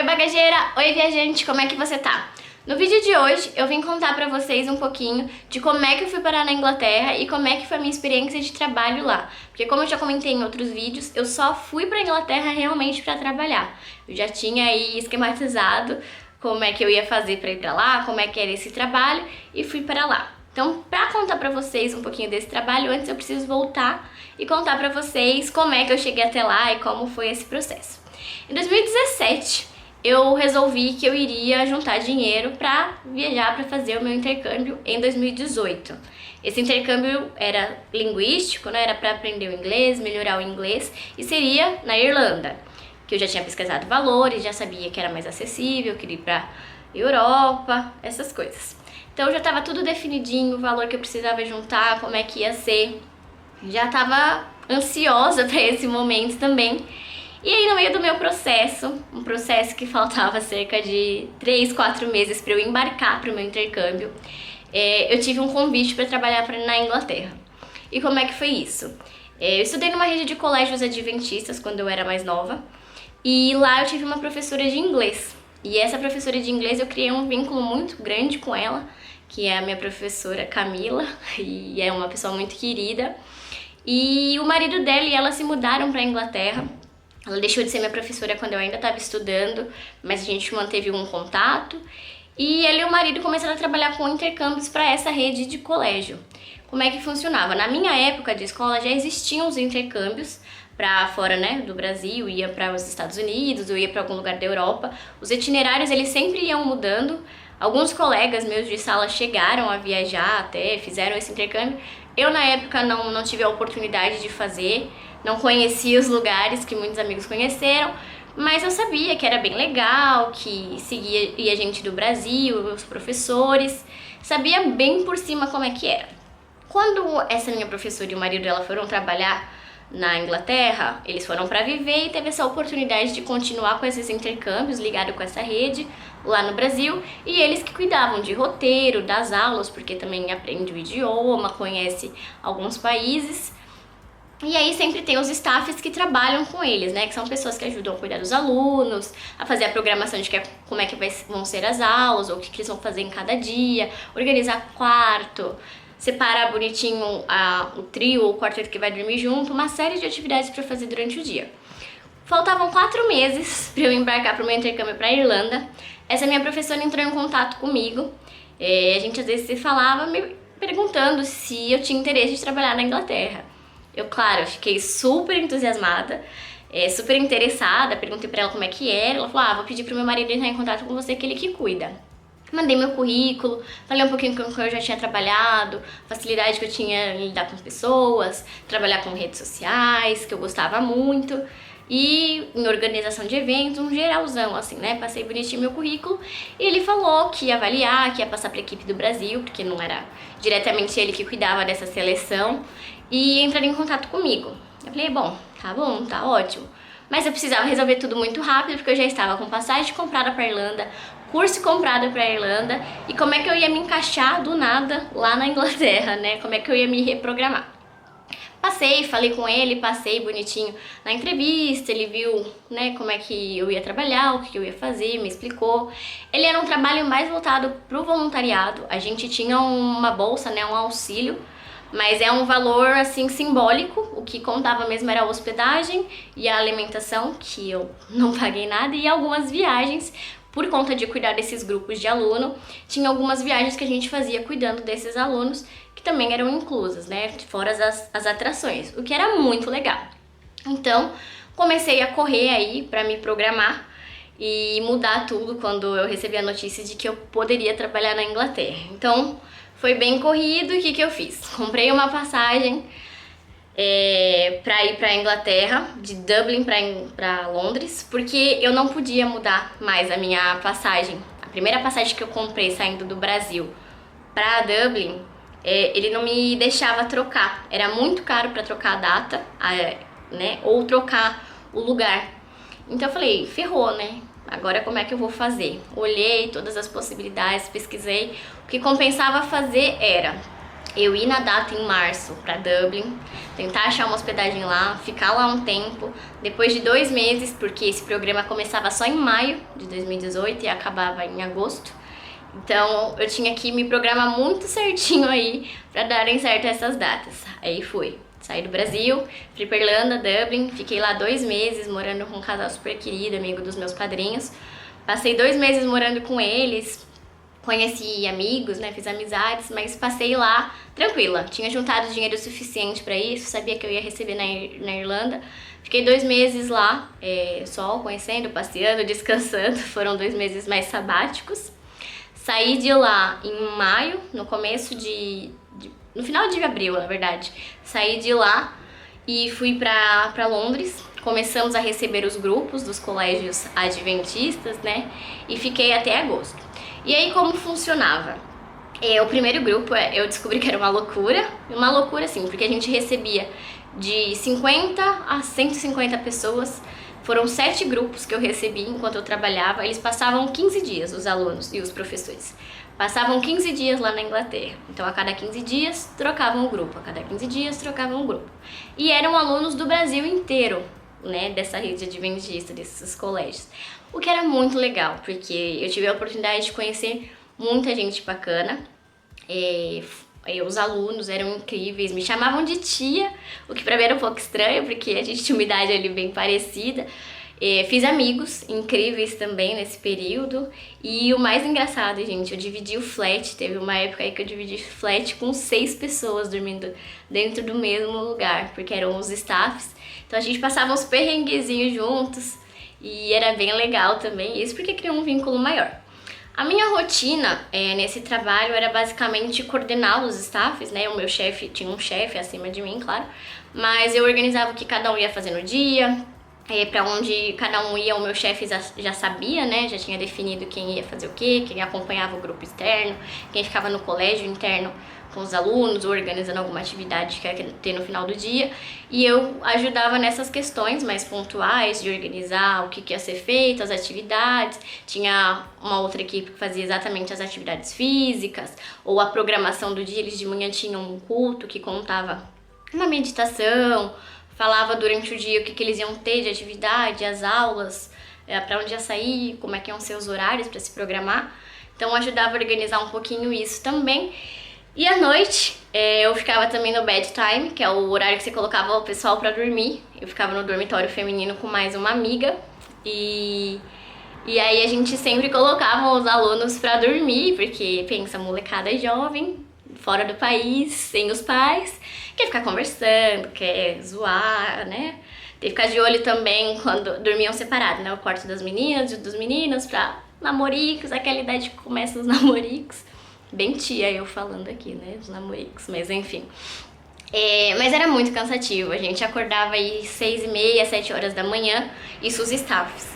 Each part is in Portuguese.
Oi bagageira, oi viajante, como é que você tá? No vídeo de hoje eu vim contar pra vocês um pouquinho de como é que eu fui parar na Inglaterra e como é que foi a minha experiência de trabalho lá. Porque como eu já comentei em outros vídeos, eu só fui pra Inglaterra realmente pra trabalhar. Eu já tinha aí esquematizado como é que eu ia fazer pra ir pra lá, como é que era esse trabalho e fui para lá. Então, pra contar pra vocês um pouquinho desse trabalho, antes eu preciso voltar e contar pra vocês como é que eu cheguei até lá e como foi esse processo. Em 2017, eu resolvi que eu iria juntar dinheiro pra viajar pra fazer o meu intercâmbio em 2018. Esse intercâmbio era linguístico, né? Era pra aprender o inglês, melhorar o inglês, e seria na Irlanda, que eu já tinha pesquisado valores, já sabia que era mais acessível, queria ir pra Europa, essas coisas. Então já estava tudo definidinho, o valor que eu precisava juntar, como é que ia ser. Já estava ansiosa para esse momento também. E aí no meio do meu processo, um processo que faltava cerca de 3, 4 meses para eu embarcar para o meu intercâmbio, eu tive um convite para trabalhar na Inglaterra. E como é que foi isso? Eu estudei numa rede de colégios adventistas quando eu era mais nova, e lá eu tive uma professora de inglês. E essa professora de inglês eu criei um vínculo muito grande com ela, que é a minha professora Camila, e é uma pessoa muito querida. E o marido dela e ela se mudaram para a Inglaterra. Ela deixou de ser minha professora quando eu ainda estava estudando, mas a gente manteve um contato. E ela e o marido começaram a trabalhar com intercâmbios para essa rede de colégio. Como é que funcionava? Na minha época de escola já existiam os intercâmbios para fora, né, do Brasil, ia para os Estados Unidos ou ia para algum lugar da Europa. Os itinerários eles sempre iam mudando. Alguns colegas meus de sala chegaram a viajar até, fizeram esse intercâmbio. Eu na época não tive a oportunidade de fazer, não conhecia os lugares que muitos amigos conheceram, mas eu sabia que era bem legal, que ia gente do Brasil, os professores, sabia bem por cima como é que era. Quando essa minha professora e o marido dela foram trabalhar na Inglaterra, eles foram para viver e teve essa oportunidade de continuar com esses intercâmbios ligado com essa rede lá no Brasil, e eles que cuidavam de roteiro, das aulas, porque também aprende o idioma, conhece alguns países. E aí sempre tem os staffs que trabalham com eles, né? Que são pessoas que ajudam a cuidar dos alunos, a fazer a programação de como é que vão ser as aulas, ou o que eles vão fazer em cada dia, organizar quarto, separar bonitinho o trio ou o quarteto que vai dormir junto, uma série de atividades para fazer durante o dia. Faltavam 4 meses para eu embarcar para o meu intercâmbio para a Irlanda. Essa minha professora entrou em contato comigo. A gente às vezes se falava me perguntando se eu tinha interesse de trabalhar na Inglaterra. Eu, claro, fiquei super entusiasmada, super interessada, perguntei pra ela como é que era. Ela falou, vou pedir pro meu marido entrar em contato com você, que ele que cuida. Mandei meu currículo, falei um pouquinho com o que eu já tinha trabalhado, facilidade que eu tinha em lidar com pessoas, trabalhar com redes sociais, que eu gostava muito, e em organização de eventos, um geralzão, assim, né? Passei bonitinho meu currículo, e ele falou que ia avaliar, que ia passar pra equipe do Brasil, porque não era diretamente ele que cuidava dessa seleção, e entraria em contato comigo. Eu falei, bom, tá ótimo. Mas eu precisava resolver tudo muito rápido, porque eu já estava com passagem comprada pra Irlanda, curso comprado pra Irlanda, e como é que eu ia me encaixar do nada lá na Inglaterra, né? Como é que eu ia me reprogramar? Falei com ele, passei bonitinho na entrevista, ele viu, né, como é que eu ia trabalhar, o que eu ia fazer, me explicou. Ele era um trabalho mais voltado pro voluntariado, a gente tinha uma bolsa, né, um auxílio, mas é um valor, assim, simbólico. O que contava mesmo era a hospedagem e a alimentação, que eu não paguei nada, e algumas viagens, por conta de cuidar desses grupos de aluno, tinha algumas viagens que a gente fazia cuidando desses alunos, que também eram inclusas, né, fora as atrações, o que era muito legal. Então, comecei a correr aí para me programar e mudar tudo quando eu recebi a notícia de que eu poderia trabalhar na Inglaterra. Então, foi bem corrido, e o que eu fiz? Comprei uma passagem pra ir pra Inglaterra, de Dublin pra Londres, porque eu não podia mudar mais a minha passagem. A primeira passagem que eu comprei saindo do Brasil pra Dublin, ele não me deixava trocar. Era muito caro pra trocar a data, né, ou trocar o lugar. Então eu falei, ferrou, né? Agora como é que eu vou fazer? Olhei todas as possibilidades, pesquisei. O que compensava fazer era eu ir na data em março para Dublin, tentar achar uma hospedagem lá, ficar lá um tempo. Depois de 2 meses, porque esse programa começava só em maio de 2018 e acabava em agosto. Então eu tinha que me programar muito certinho aí para darem certo essas datas. Aí fui. Saí do Brasil, fui pra Irlanda, Dublin, fiquei lá 2 meses morando com um casal super querido, amigo dos meus padrinhos. Passei 2 meses morando com eles, conheci amigos, né, fiz amizades, mas passei lá tranquila. Tinha juntado dinheiro suficiente para isso, sabia que eu ia receber na Irlanda. Fiquei 2 meses lá, só conhecendo, passeando, descansando. Foram 2 meses mais sabáticos. Saí de lá em maio, no final de abril, na verdade. Saí de lá e fui pra Londres. Começamos a receber os grupos dos colégios adventistas, né? E fiquei até agosto. E aí, como funcionava? O primeiro grupo, eu descobri que era uma loucura assim, porque a gente recebia de 50 a 150 pessoas. Foram 7 grupos que eu recebi enquanto eu trabalhava. Eles passavam 15 dias, os alunos e os professores. Passavam 15 dias lá na Inglaterra. Então, a cada 15 dias, trocavam o grupo. A cada 15 dias, trocavam o grupo. E eram alunos do Brasil inteiro, né, dessa rede adventista, desses colégios. O que era muito legal, porque eu tive a oportunidade de conhecer muita gente bacana. Os alunos eram incríveis, me chamavam de tia, o que pra mim era um pouco estranho, porque a gente tinha uma idade ali bem parecida. Fiz amigos incríveis também nesse período. E o mais engraçado, gente, eu dividi o flat. Teve uma época aí que eu dividi flat com 6 pessoas dormindo dentro do mesmo lugar, porque eram os staffs. Então a gente passava uns perrenguezinhos juntos e era bem legal também, isso porque criou um vínculo maior. A minha rotina nesse trabalho era basicamente coordenar os staffs, né? O meu chefe, tinha um chefe acima de mim, claro, mas eu organizava o que cada um ia fazer no dia, para onde cada um ia, o meu chefe já sabia, né? Já tinha definido quem ia fazer o quê, quem acompanhava o grupo externo, quem ficava no colégio interno com os alunos, organizando alguma atividade que ia ter no final do dia. E eu ajudava nessas questões mais pontuais, de organizar o que ia ser feito, as atividades. Tinha uma outra equipe que fazia exatamente as atividades físicas, ou a programação do dia. Eles de manhã tinham um culto que contava uma meditação, falava durante o dia o que eles iam ter de atividade, as aulas, para onde ia sair, como é que iam ser os horários para se programar. Então ajudava a organizar um pouquinho isso também. E à noite, eu ficava também no bedtime, que é o horário que você colocava o pessoal pra dormir. Eu ficava no dormitório feminino com mais uma amiga. E aí a gente sempre colocava os alunos pra dormir, porque pensa, molecada jovem, fora do país, sem os pais, quer ficar conversando, quer zoar, né? Tem que ficar de olho também quando dormiam separados, né? O quarto das meninas e dos meninos pra namoricos, aquela idade que começa os namoricos. Bem tia eu falando aqui, né, os namoricos, mas enfim. Mas era muito cansativo, a gente acordava aí 6h30, 7 horas da manhã, isso os staffs.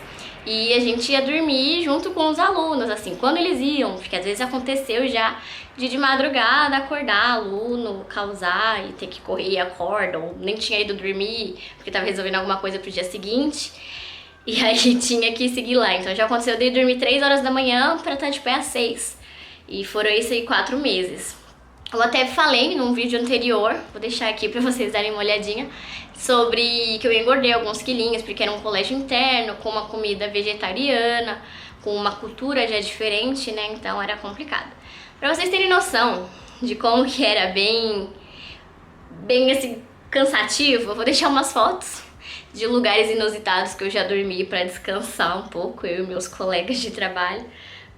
E a gente ia dormir junto com os alunos, assim, quando eles iam, porque às vezes aconteceu já de madrugada acordar aluno, causar e ter que correr a corda, ou nem tinha ido dormir, porque tava resolvendo alguma coisa pro dia seguinte. E aí tinha que seguir lá, então já aconteceu de dormir 3 horas da manhã pra estar de pé às 6. E foram isso aí 4 meses. Eu até falei num vídeo anterior, vou deixar aqui pra vocês darem uma olhadinha, sobre que eu engordei alguns quilinhos, porque era um colégio interno, com uma comida vegetariana, com uma cultura já diferente, né? Então era complicado. Pra vocês terem noção de como que era bem assim, cansativo, eu vou deixar umas fotos de lugares inusitados que eu já dormi pra descansar um pouco, eu e meus colegas de trabalho.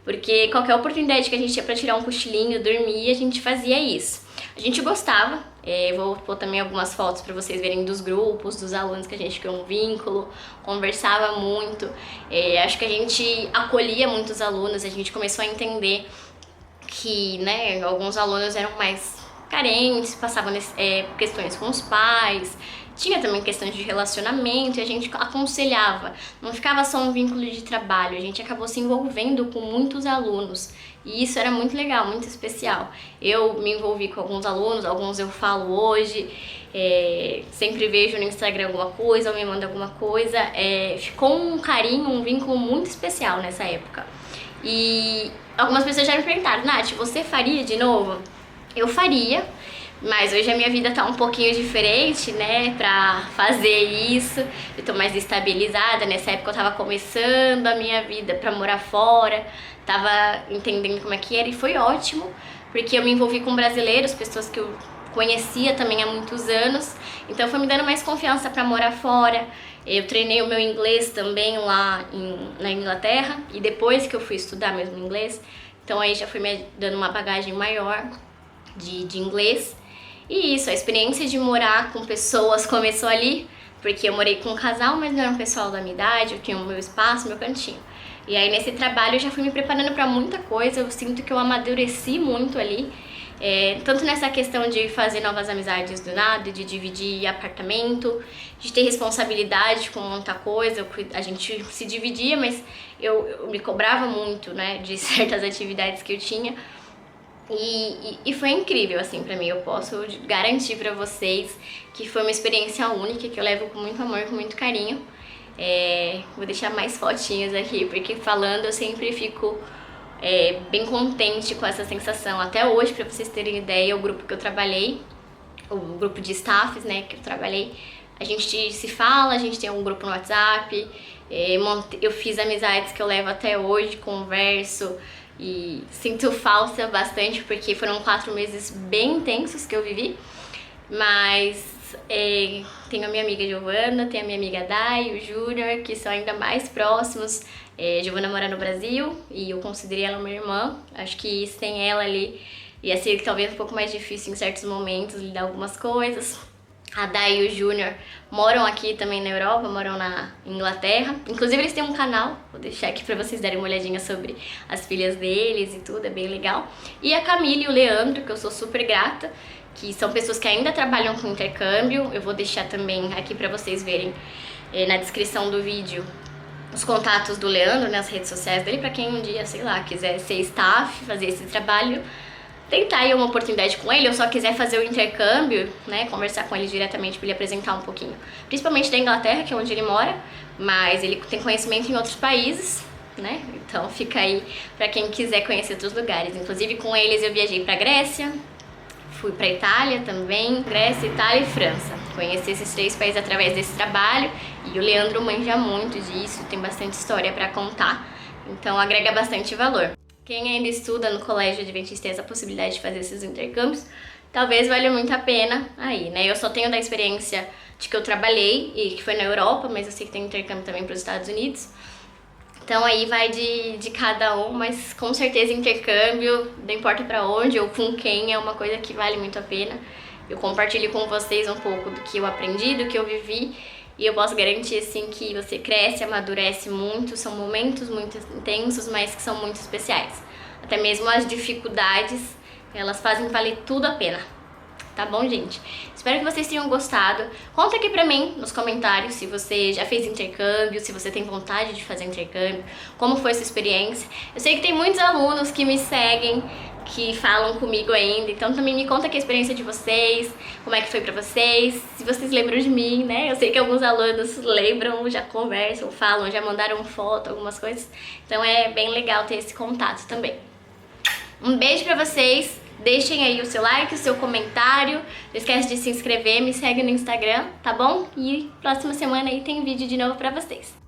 Porque qualquer oportunidade que a gente tinha pra tirar um cochilinho, dormir, a gente fazia isso. A gente gostava, vou pôr também algumas fotos pra vocês verem dos grupos, dos alunos que a gente criou um vínculo, conversava muito. Acho que a gente acolhia muitos alunos, a gente começou a entender que, né, alguns alunos eram mais carentes, passavam questões com os pais. Tinha também questões de relacionamento e a gente aconselhava, não ficava só um vínculo de trabalho, a gente acabou se envolvendo com muitos alunos e isso era muito legal, muito especial. Eu me envolvi com alguns alunos, alguns eu falo hoje, sempre vejo no Instagram alguma coisa ou me manda alguma coisa, ficou um carinho, um vínculo muito especial nessa época. E algumas pessoas já me perguntaram, Nath, você faria de novo? eu faria, mas hoje a minha vida tá um pouquinho diferente, né, pra fazer isso. Eu tô mais estabilizada, nessa época eu tava começando a minha vida pra morar fora, tava entendendo como é que era e foi ótimo, porque eu me envolvi com brasileiros, pessoas que eu conhecia também há muitos anos, então foi me dando mais confiança pra morar fora. Eu treinei o meu inglês também lá na Inglaterra, e depois que eu fui estudar mesmo inglês, então aí já fui me dando uma bagagem maior de inglês. E isso, a experiência de morar com pessoas começou ali, porque eu morei com um casal, mas não era um pessoal da minha idade, eu tinha o meu espaço, meu cantinho. E aí nesse trabalho eu já fui me preparando pra muita coisa, eu sinto que eu amadureci muito ali, tanto nessa questão de fazer novas amizades do nada, de dividir apartamento, de ter responsabilidade com muita coisa. A gente se dividia, mas eu me cobrava muito, né, de certas atividades que eu tinha. E foi incrível, assim, pra mim. Eu posso garantir pra vocês que foi uma experiência única, que eu levo com muito amor, com muito carinho. Vou deixar mais fotinhas aqui, porque falando eu sempre fico bem contente com essa sensação. Até hoje, pra vocês terem ideia, o grupo que eu trabalhei, o grupo de staffs, né, que eu trabalhei, a gente se fala, a gente tem um grupo no WhatsApp, eu fiz amizades que eu levo até hoje, converso, e sinto falta bastante, porque foram 4 meses bem intensos que eu vivi, mas tenho a minha amiga Giovana, tenho a minha amiga Dai, o Júnior, que são ainda mais próximos. Giovana mora no Brasil e eu considerei ela uma irmã. Acho que sem ela ali ia ser talvez um pouco mais difícil em certos momentos lidar algumas coisas. A Dai e o Júnior moram aqui também na Europa, moram na Inglaterra. Inclusive eles têm um canal, vou deixar aqui pra vocês darem uma olhadinha sobre as filhas deles e tudo, é bem legal. E a Camila e o Leandro, que eu sou super grata, que são pessoas que ainda trabalham com intercâmbio. Eu vou deixar também aqui pra vocês verem na descrição do vídeo os contatos do Leandro, nas redes sociais dele, pra quem um dia, sei lá, quiser ser staff, fazer esse trabalho, tentar aí uma oportunidade com ele, ou só quiser fazer o intercâmbio, né, conversar com ele diretamente para ele apresentar um pouquinho, principalmente da Inglaterra, que é onde ele mora, mas ele tem conhecimento em outros países, né, então fica aí para quem quiser conhecer outros lugares. Inclusive com eles eu viajei para Grécia, fui para Itália também, Grécia, Itália e França. Conheci esses 3 países através desse trabalho, e o Leandro manja muito disso, tem bastante história para contar, então agrega bastante valor. Quem ainda estuda no colégio adventista tem essa possibilidade de fazer esses intercâmbios, talvez valha muito a pena aí, né? Eu só tenho da experiência de que eu trabalhei e que foi na Europa, mas eu sei que tem intercâmbio também para os Estados Unidos. Então aí vai de cada um, mas com certeza intercâmbio, não importa para onde ou com quem, é uma coisa que vale muito a pena. Eu compartilho com vocês um pouco do que eu aprendi, do que eu vivi, e eu posso garantir, assim, que você cresce, amadurece muito. São momentos muito intensos, mas que são muito especiais. Até mesmo as dificuldades, elas fazem valer tudo a pena. Tá bom, gente? Espero que vocês tenham gostado. Conta aqui pra mim nos comentários se você já fez intercâmbio, se você tem vontade de fazer intercâmbio, como foi essa experiência. Eu sei que tem muitos alunos que me seguem, que falam comigo ainda, então também me conta aqui a experiência de vocês, como é que foi pra vocês, se vocês lembram de mim, né? Eu sei que alguns alunos lembram, já conversam, falam, já mandaram foto, algumas coisas, então é bem legal ter esse contato também. Um beijo pra vocês, deixem aí o seu like, o seu comentário, não esquece de se inscrever, me segue no Instagram, tá bom? E próxima semana aí tem vídeo de novo pra vocês.